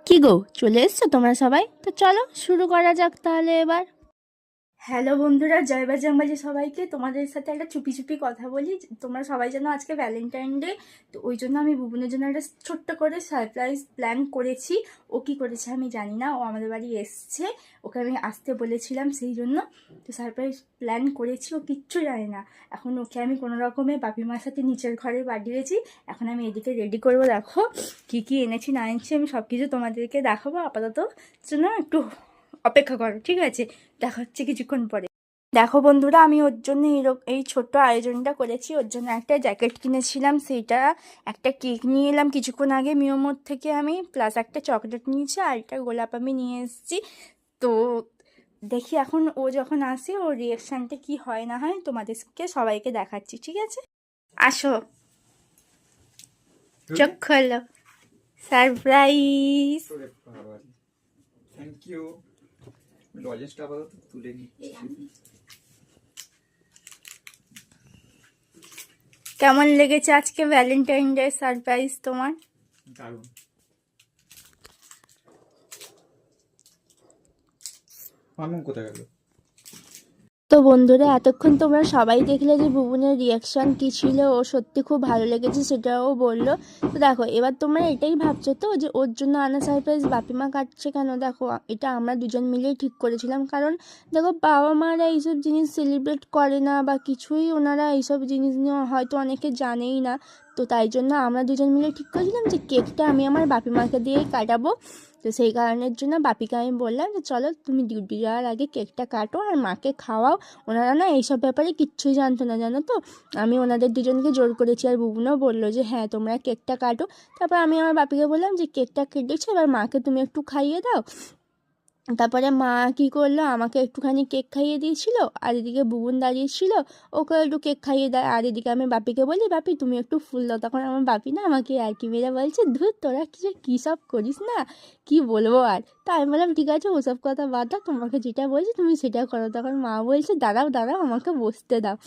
কি গো, চলে এসছো তোমরা সবাই? তো চলো শুরু করা যাক তাহলে এবার। হ্যালো বন্ধুরা, জয়বাজ জাম্বাজি সবাইকে। তোমাদের সাথে একটা চুপি চুপি কথা বলি। তোমরা সবাই জানো আজকে ভ্যালেন্টাইন ডে, তো ওই জন্য আমি বুবুনের জন্য একটা ছোট্ট করে সারপ্রাইজ প্ল্যান করেছি। ও কি করেছে আমি জানি না, ও আমাদের বাড়ি এসছে, ওকে আমি আসতে বলেছিলাম সেই জন্য। তো সারপ্রাইজ প্ল্যান করেছি, ও কিচ্ছু জানে না। এখন ওকে আমি কোনো রকমে বাপি মার সাথে নিচের ঘরে পাঠিয়েছি। এখন আমি এদিকে রেডি করবো, দেখো কি কি এনেছি না এনেছি আমি সব কিছু তোমাদেরকে দেখাবো। আপাতত জন্য একটু অপেক্ষা করো, ঠিক আছে? দেখা হচ্ছে কিছুক্ষণ পরে। দেখো বন্ধুরা, আমি ওর জন্য এই ছোট্ট আয়োজনটা করেছি। ওর জন্য একটা জ্যাকেট কিনেছিলাম, সেইটা একটা কেক নিয়ে এলাম কিছুক্ষণ আগে মিওমোর থেকে আমি, প্লাস একটা চকলেট নিয়েছি আর একটা গোলাপ আমি নিয়ে এসেছি। তো দেখি এখন ও যখন আসে ওর রিয়াকশানটা কি হয় না হয় তোমাদেরকে সবাইকে দেখাচ্ছি, ঠিক আছে? আসো, চোখ খোলো, সারপ্রাইজ। Thank you. লজেন্সটা আপাতত তুলে নিচ্ছি। কেমন লেগেছে আজকে ভ্যালেন্টাইন ডে সারপ্রাইজ তোমার? দারুণ। মামুন কোথায় গেল? তো বন্ধুরা, এতক্ষণ তোমরা সবাই দেখলে যে বুবুনের রিয়াকশান কী ছিল। ও সত্যি খুব ভালো লেগেছে সেটাও বললো। তো দেখো, এবার তোমরা এটাই ভাবছো তো যে ওর জন্য আনা সারপ্রাইজ বাপিমা কাটছে কেন। দেখো, এটা আমরা দুজন মিলেই ঠিক করেছিলাম। কারণ দেখো, বাবা মারা এইসব জিনিস সেলিব্রেট করে না বা কিছুই, ওনারা এইসব জিনিস নিয়ে হয়তো অনেকে জানেই না। তো তাই জন্য আমরা দুজন মিলে ঠিক করেছিলাম যে কেকটা আমি আমার বাপিমাকে দিয়েই কাটাবো। তো সেই কারণের জন্য বাপিকে আমি বললাম যে চলো তুমি ডিউটি যাওয়ার আগে কেকটা কাটো আর মাকে খাওয়াও। ওনারা না এইসব ব্যাপারে কিচ্ছুই জানতো না, জানো তো। আমি ওনাদের দুজনকে জোর করেছি আর বুবুনও বললো যে হ্যাঁ তোমরা কেকটা কাটো। তারপর আমি আমার বাপিকে বললাম যে কেকটা কেটেছো, এবার মাকে তুমি একটু খাইয়ে দাও। তারপরে মা কী করলো, আমাকে একটুখানি কেক খাইয়ে দিয়েছিল আর এদিকে বুবুন দাঁড়িয়েছিল, ওকে একটু কেক খাইয়ে দেয়। আর এদিকে আমি বাপিকে বলি বাপি তুমি একটু ফুল দাও। তখন আমার বাপি না আমাকে আর কি মেরে বলছে, ধুর তোরা কী সব করিস না, কি বলবো আর। তা আমি বললাম ঠিক আছে, ওসব কথা বাদ দাও, তোমাকে যেটা বলছি তুমি সেটা করো। তখন মা বলছে দাঁড়াও দাঁড়াও আমাকে বসতে দাও।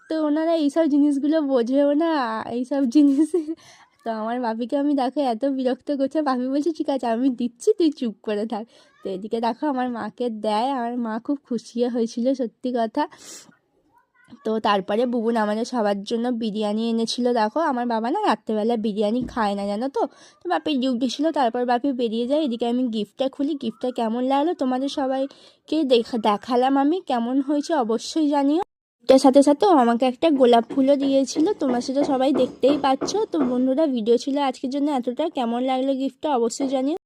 তো ওনারা এইসব জিনিসগুলো বোঝেও না, এইসব জিনিস। তো আমার বাপিকে আমি দেখো এত বিরক্ত করছে, বাপি বলছে ঠিক আছে আমি দিচ্ছি তুই চুপ করে থাক। তো এদিকে দেখো আমার মাকে দেয়, আমার মা খুব খুশি হয়েছিল সত্যি কথা। তো তারপরে বুবুন আমাদের সবার জন্য বিরিয়ানি এনেছিল। দেখো আমার বাবা না রাত্রেবেলা বিরিয়ানি খায় না, জানো তো। তো বাপির ডিউটি ছিল, তারপর বাপি বেরিয়ে যায়। এদিকে আমি গিফটটা খুলি, গিফটটা কেমন লাগলো তোমাদের সবাইকে দেখালাম আমি, কেমন হয়েছে অবশ্যই জানিও। এটার সাথে সাথে ও আমাকে একটা গোলাপ ফুলও দিয়েছিল, তোমরা সেটা সবাই দেখতেই পাচ্ছ। তো বন্ধুরা, ভিডিও ছিল আজকের জন্য এতটা। কেমন লাগলো গিফটটা অবশ্যই জানিও।